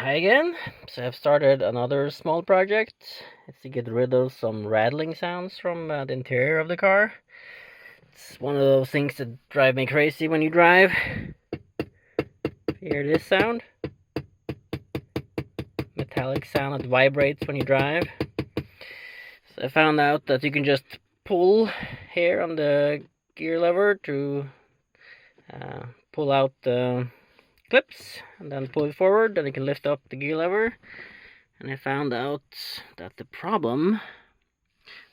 Hi again. So I've started another small project. It's to get rid of some rattling sounds from the interior of the car. It's one of those things that drive me crazy when you drive. You hear this sound? Metallic sound that vibrates when you drive. So I found out that you can just pull here on the gear lever to pull out the clips and then pull it forward, then you can lift up the gear lever. And I found out that the problem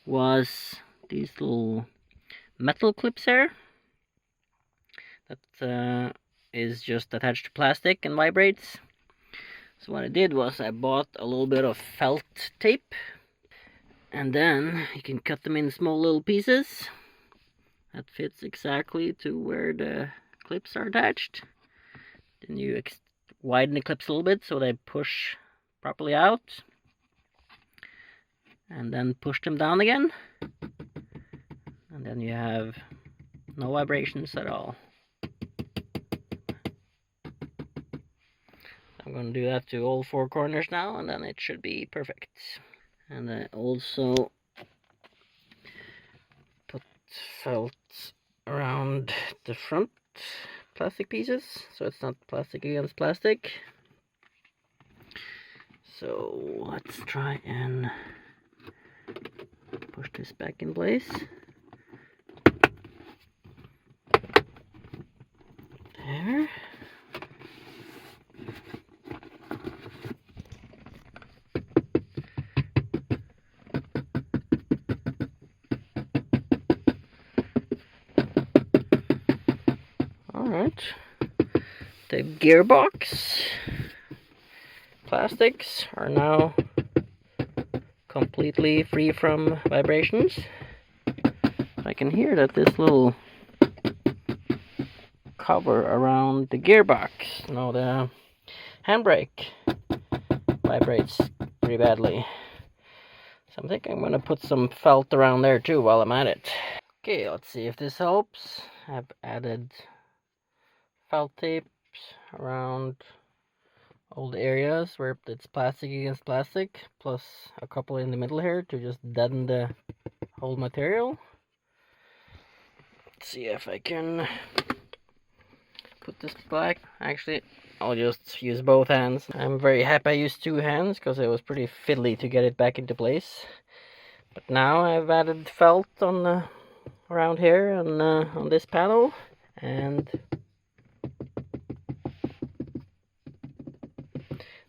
was these little metal clips here that is just attached to plastic and vibrates. So what I did was I bought a little bit of felt tape, and then you can cut them in small little pieces that fits exactly to where the clips are attached. Then you widen the clips a little bit so they push properly out, and then push them down again, and then you have no vibrations at all. I'm going to do that to all four corners now, and then it should be perfect. And I also put felt around the front plastic pieces, so it's not plastic against plastic. So let's try and push this back in place. There. Alright. The gearbox plastics are now completely free from vibrations. I can hear that this little cover around the gearbox, the handbrake, vibrates pretty badly. So I think I'm going to put some felt around there too while I'm at it. Okay, let's see if this helps. I've added felt tapes around all the areas where it's plastic against plastic, plus a couple in the middle here to just deaden the whole material. Let's see if I can put this back. Actually, I'll just use both hands. I'm very happy I used two hands because it was pretty fiddly to get it back into place. But now I've added felt on the around here and on this panel, and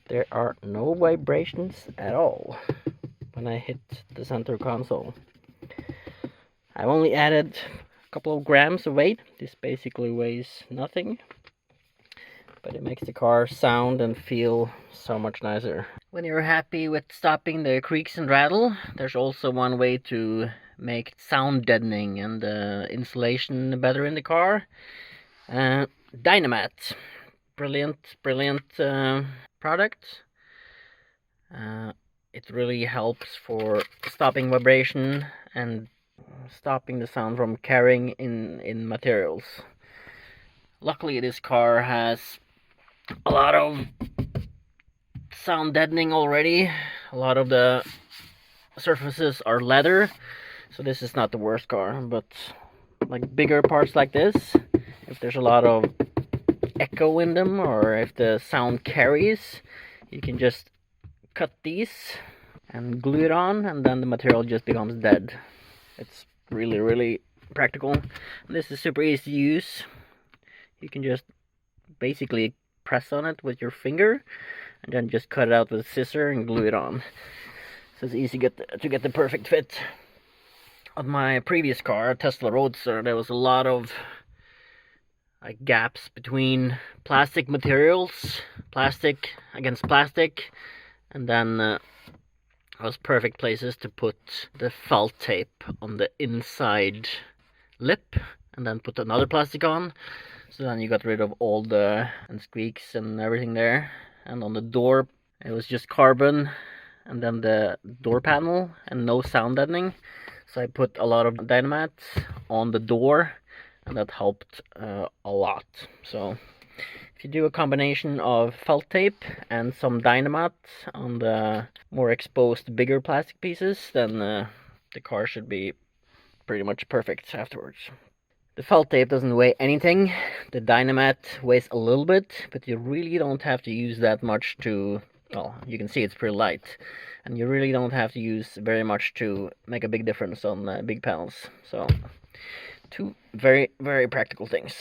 there are no vibrations at all when I hit the center console. I've only added a couple of grams of weight. This basically weighs nothing, but it makes the car sound and feel so much nicer. When you're happy with stopping the creaks and rattle, there's also one way to make sound deadening and insulation better in the car. Dynamat. Brilliant product. It really helps for stopping vibration and stopping the sound from carrying in materials. Luckily this car has a lot of sound deadening already. A lot of the surfaces are leather, so this is not the worst car. But like bigger parts like this, if there's a lot of echo in them or if the sound carries, you can just cut these and glue it on, and then the material just becomes dead. It's really practical. This is super easy to use. You can just basically press on it with your finger and then just cut it out with a scissor and glue it on. So it's easy to get the perfect fit. On my previous car, Tesla Roadster, there was a lot of gaps between plastic materials, plastic against plastic, and then was perfect places to put the felt tape on the inside lip and then put another plastic on. So then you got rid of all the squeaks and everything there. And on the door, it was just carbon and then the door panel and no sound deadening. So I put a lot of Dynamat on the door, and that helped a lot. So If you do a combination of felt tape and some Dynamat on the more exposed, bigger plastic pieces, then the car should be pretty much perfect afterwards. The felt tape doesn't weigh anything. The Dynamat weighs a little bit, but you really don't have to use that much to, well, you can see it's pretty light, and you really don't have to use very much to make a big difference on big panels. So, two very, very practical things.